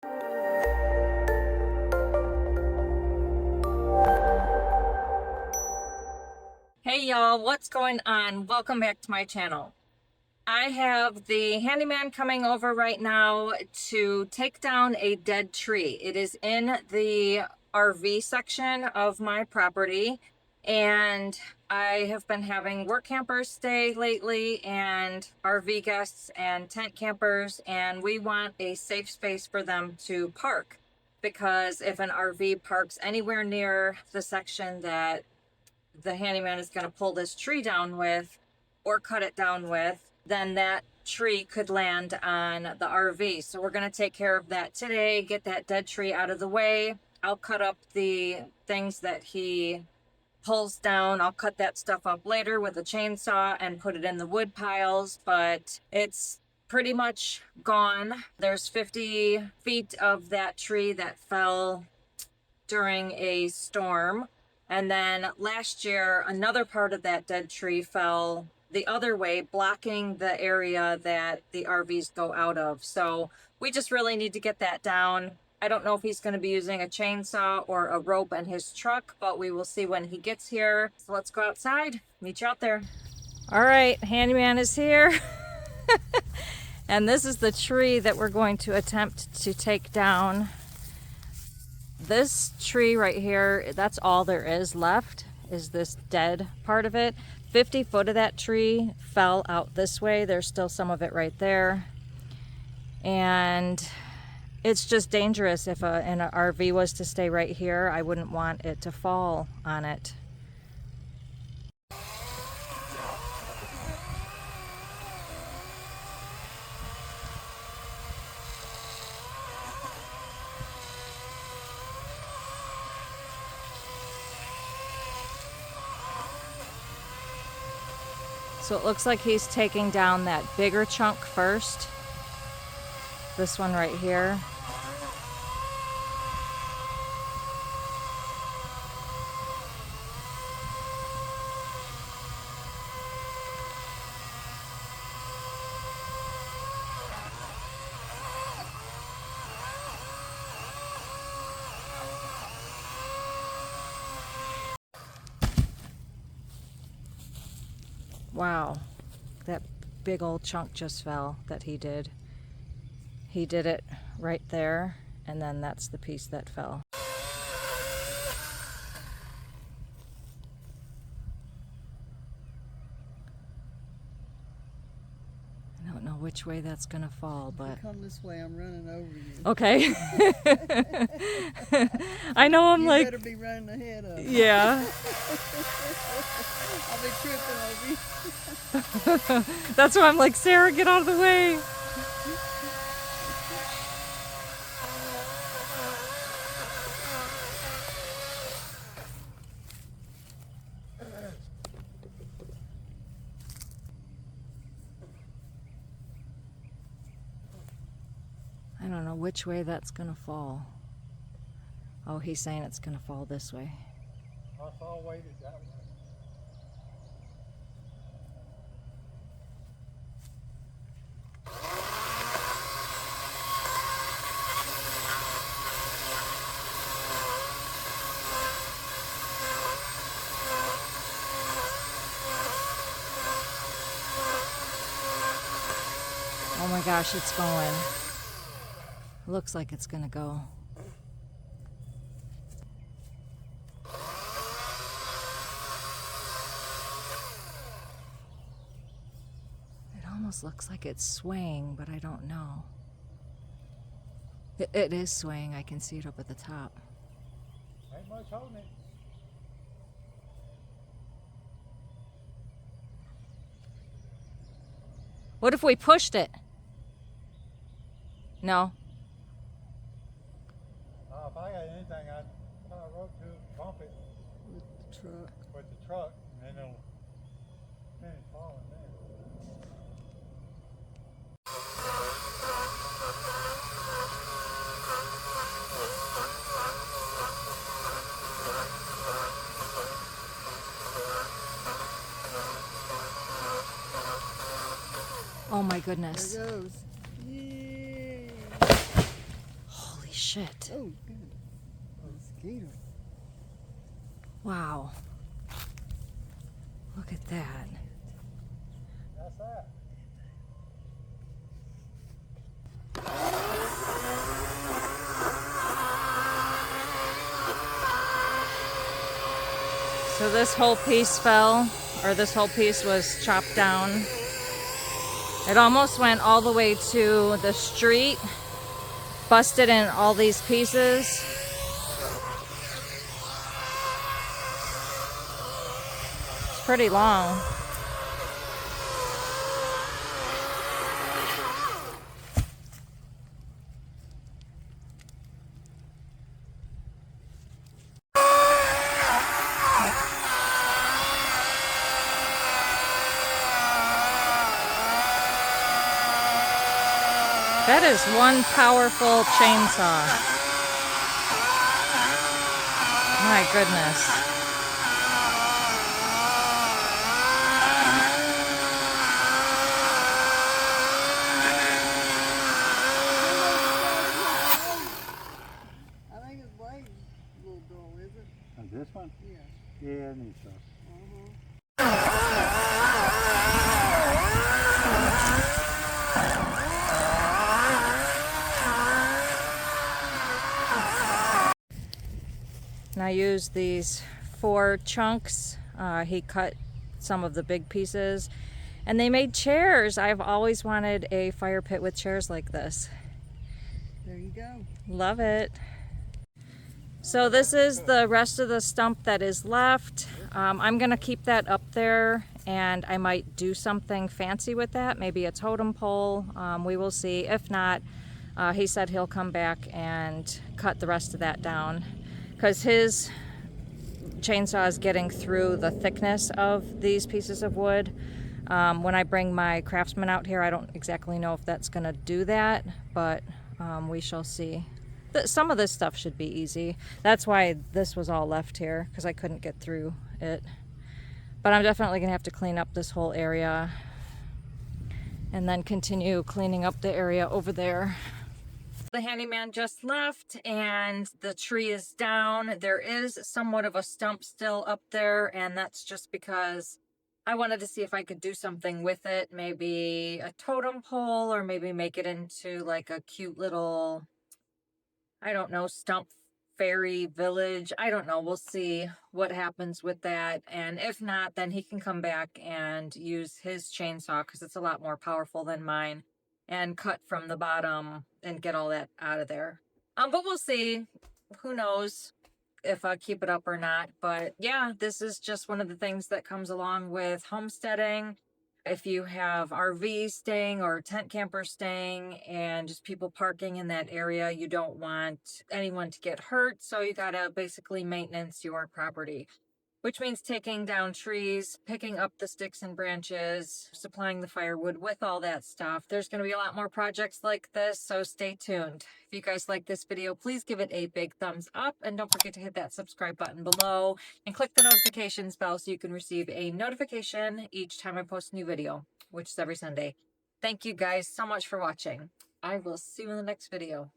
Hey y'all, what's going on? Welcome back to my channel. I have the handyman coming over right now to take down a dead tree. It is in the RV section of my property, and I have been having work campers stay lately and RV guests and tent campers, and we want a safe space for them to park, because if an RV parks anywhere near the section that the handyman is going to pull this tree down with or cut it down with, then that tree could land on the RV. So we're going to take care of that today, get that dead tree out of the way. I'll cut up the things that he pulls down. I'll cut that stuff up later with a chainsaw and put it in the wood piles, but it's pretty much gone. There's 50 feet of that tree that fell during a storm. And then last year, another part of that dead tree fell the other way, blocking the area that the RVs go out of. So we just really need to get that down. I don't know if he's going to be using a chainsaw or a rope in his truck, but we will see when he gets here. So let's go outside, meet you out there. All right, handyman is here. And this is the tree that we're going to attempt to take down. This tree right here, that's all there is left, is this dead part of it. 50 foot of that tree fell out this way. There's still some of it right there. And it's just dangerous. If an RV was to stay right here, I wouldn't want it to fall on it. So it looks like he's taking down that bigger chunk first. This one right here. Wow, that big old chunk just fell that he did. He did it right there, and then that's the piece that fell. I don't know which way that's gonna fall, but... Come this way, I'm running over you. Okay. I know I'm you like... You better be running ahead of me. Yeah. I'll be tripping over you. That's why I'm like, Sarah, get out of the way. I don't know which way that's gonna fall. Oh, he's saying it's gonna fall this way. I saw weighted that way. Oh my gosh, it's going. Looks like it's gonna go. It almost looks like it's swaying, but I don't know. It is swaying. I can see it up at the top. Ain't much holding it. What if we pushed it? No. If I had anything, I'd tie a rope to it, bump it With the truck. with the truck, and then it'll finish falling there. Oh my goodness. There goes. Yay. shit. Oh, good. Mosquito. Wow. Look at that. That's that. So this whole piece fell, or this whole piece was chopped down. It almost went all the way to the street, busted in all these pieces. It's pretty long. That is one powerful chainsaw. My goodness. I think his blade's a little dull, is it? And this one? Yeah. Yeah, it needs to. And I used these 4 chunks. He cut some of the big pieces and they made chairs. I've always wanted a fire pit with chairs like this. There you go. Love it. So this is the rest of the stump that is left. I'm gonna keep that up there and I might do something fancy with that. Maybe a totem pole. We will see. If not, he said he'll come back and cut the rest of that down because his chainsaw is getting through the thickness of these pieces of wood. When I bring my craftsman out here, I don't exactly know if that's gonna do that, but we shall see. Some of this stuff should be easy. That's why this was all left here, because I couldn't get through it. But I'm definitely gonna have to clean up this whole area and then continue cleaning up the area over there. The handyman just left and the tree is down. There is somewhat of a stump still up there, and that's just because I wanted to see if I could do something with it. Maybe a totem pole, or maybe make it into like a cute little, I don't know, stump fairy village. I don't know. We'll see what happens with that. And if not, then he can come back and use his chainsaw because it's a lot more powerful than mine, and cut from the bottom and get all that out of there. But we'll see. Who knows if I keep it up or not. But yeah, this is just one of the things that comes along with homesteading. If you have RVs staying or tent campers staying and just people parking in that area, you don't want anyone to get hurt. So you gotta basically maintenance your property, which means taking down trees, picking up the sticks and branches, supplying the firewood with all that stuff. There's going to be a lot more projects like this, so stay tuned. If you guys like this video, please give it a big thumbs up, and don't forget to hit that subscribe button below and click the notifications bell so you can receive a notification each time I post a new video, which is every Sunday. Thank you guys so much for watching. I will see you in the next video.